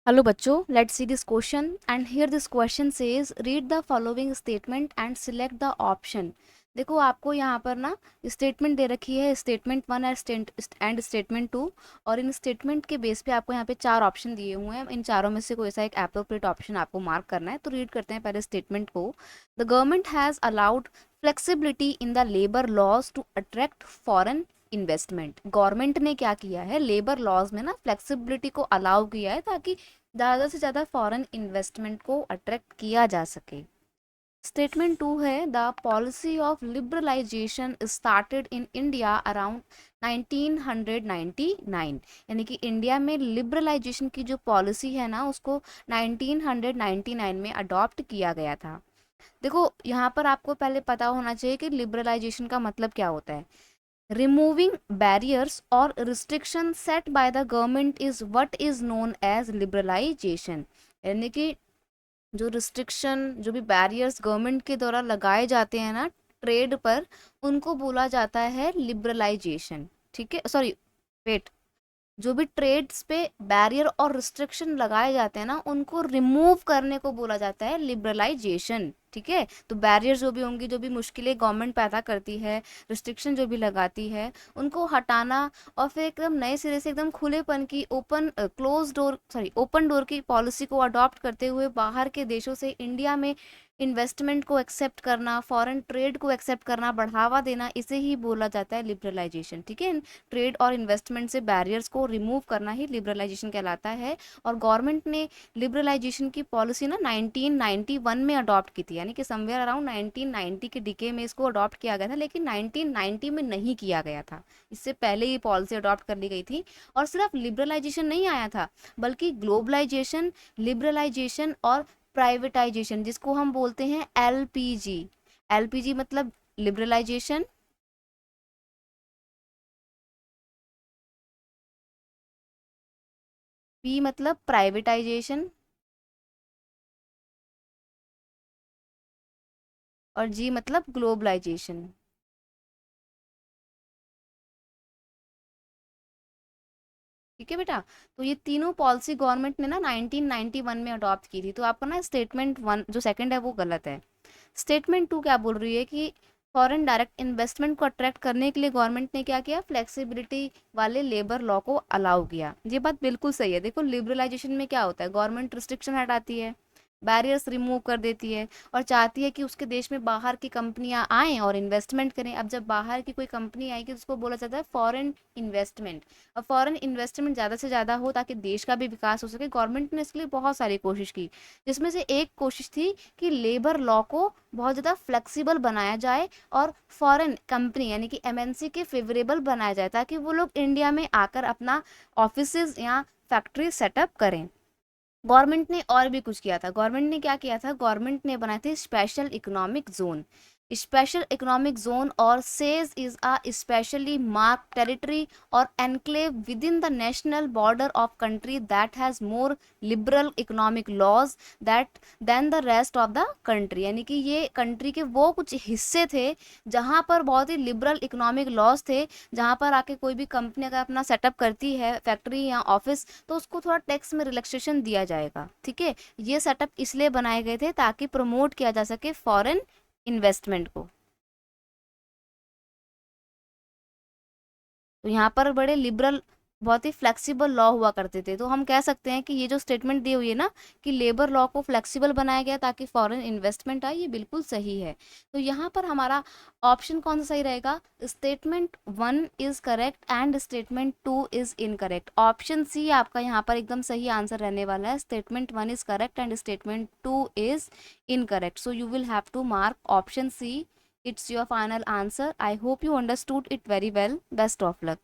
Hello बच्चों, let's see this question and here this question says read the following statement and select the option। देखो आपको यहाँ पर ना स्टेटमेंट दे रखी है, statement one and statement two, और इन स्टेटमेंट के बेस पे आपको यहाँ पे चार ऑप्शन दिए हुए हैं। इन चारों में से कोई सा एक एप्रोप्रिएट ऑप्शन आपको मार्क करना है। तो रीड करते हैं पहले स्टेटमेंट को। The government has allowed flexibility in the labour laws to attract foreign investment. Government ने क्या किया है, लेबर लॉज में ना फ्लेक्सिबिलिटी को अलाउ किया है ताकि ज़्यादा से ज़्यादा फॉरेन इन्वेस्टमेंट को अट्रैक्ट किया जा सके। स्टेटमेंट टू है the policy of liberalization started in India around 1999। यानी कि इंडिया में लिबरलाइजेशन की जो पॉलिसी है ना उसको 1999 में अडॉप्ट किया गया था। देखो यहाँ पर आपको पहले पता होना चाहिए कि लिबरलाइजेशन का मतलब क्या होता है। Removing barriers or restrictions set by the government is what is known as liberalization। यानी कि जो रिस्ट्रिक्शन, जो भी बैरियर्स गवर्नमेंट के द्वारा लगाए जाते हैं ना ट्रेड पर, उनको बोला जाता है लिबरलाइजेशन। ठीक है, सॉरी वेट, जो भी ट्रेड्स पे बैरियर और रिस्ट्रिक्शन लगाए जाते हैं ना उनको रिमूव करने को बोला जाता है लिबरलाइजेशन। ठीक है, तो बैरियर जो भी होंगी, जो भी मुश्किलें गवर्नमेंट पैदा करती है, रिस्ट्रिक्शन जो भी लगाती है, उनको हटाना और फिर एकदम नए सिरे से एकदम खुलेपन की ओपन डोर की पॉलिसी को अडॉप्ट करते हुए बाहर के देशों से इंडिया में इन्वेस्टमेंट को एक्सेप्ट करना, फॉरेन ट्रेड को एक्सेप्ट करना, बढ़ावा देना, इसे ही बोला जाता है लिबरलाइजेशन। ठीक है, ट्रेड और इन्वेस्टमेंट से बैरियर्स को रिमूव करना ही लिबरलाइजेशन कहलाता है। और गवर्नमेंट ने लिबरलाइजेशन की पॉलिसी ना 1991 में अडॉप्ट की थी, यानी कि समवेयर अराउंड 1990 के डिके में इसको अडॉप्ट किया गया था, लेकिन 1990 में नहीं किया गया था। इससे पहले ही पॉलिसी अडॉप्ट कर ली गई थी। और सिर्फ लिबरलाइजेशन नहीं आया था, बल्कि ग्लोबलाइजेशन, लिबरलाइजेशन और प्राइवेटाइजेशन, जिसको हम बोलते हैं एलपीजी। एलपीजी मतलब लिबरलाइजेशन, पी मतलब प्राइवेटाइजेशन, और जी मतलब ग्लोबलाइजेशन। ठीक है बेटा, तो ये तीनों पॉलिसी गवर्नमेंट ने ना 1991 में अडॉप्ट की थी। तो आपका ना स्टेटमेंट वन जो सेकंड है वो गलत है। स्टेटमेंट टू क्या बोल रही है कि फॉरेन डायरेक्ट इन्वेस्टमेंट को अट्रैक्ट करने के लिए गवर्नमेंट ने क्या किया, फ्लेक्सिबिलिटी वाले लेबर लॉ को अलाउ किया। ये बात बिल्कुल सही है। देखो लिबरलाइजेशन में क्या होता है, गवर्नमेंट रिस्ट्रिक्शन हटाती है, बैरियर्स रिमूव कर देती है और चाहती है कि उसके देश में बाहर की कंपनियां आएँ और इन्वेस्टमेंट करें। अब जब बाहर की कोई कंपनी आएगी तो उसको बोला जाता है फॉरेन इन्वेस्टमेंट। और फॉरेन इन्वेस्टमेंट ज़्यादा से ज़्यादा हो ताकि देश का भी विकास हो सके। गवर्नमेंट ने इसके लिए बहुत सारी कोशिश की, जिसमें से एक कोशिश थी कि लेबर लॉ को बहुत ज़्यादा फ्लेक्सिबल बनाया जाए और फॉरेन कंपनी यानी कि एमएनसी के फेवरेबल बनाया जाए, ताकि वो लोग इंडिया में आकर अपना ऑफिसेज या फैक्ट्री सेटअप करें। गवर्नमेंट ने और भी कुछ किया था। गवर्नमेंट ने क्या किया था, गवर्नमेंट ने बनाए थे special economic zone. Special economic zone और SEZ is a specially mark territory और enclave within the national border of country that has more liberal economic laws that than the rest of the country. यानी कि ये country के वो कुछ हिस्से थे जहाँ पर बहुत ही लिबरल इकोनॉमिक लॉज थे, जहाँ पर आके कोई भी कंपनी अगर अपना सेटअप करती है फैक्ट्री या ऑफिस, तो उसको थोड़ा टैक्स में रिलैक्सेशन दिया जाएगा। ठीक है, ये सेटअप इसलिए बनाए गए थे ताकि प्रमोट किया जा सके फॉरेन इन्वेस्टमेंट को। तो यहाँ पर बड़े लिबरल, बहुत ही फ्लेक्सिबल लॉ हुआ करते थे। तो हम कह सकते हैं कि ये जो स्टेटमेंट दी हुई है ना कि लेबर लॉ को फ्लेक्सिबल बनाया गया ताकि फॉरेन इन्वेस्टमेंट आए, ये बिल्कुल सही है। तो यहाँ पर हमारा ऑप्शन कौन सा सही रहेगा, statement one is correct and statement two is incorrect. Option C आपका यहाँ पर एकदम सही आंसर रहने वाला है। Statement one is correct and statement two is incorrect. So you will have to mark option C. It's your final answer. I hope you understood it very well. Best of luck.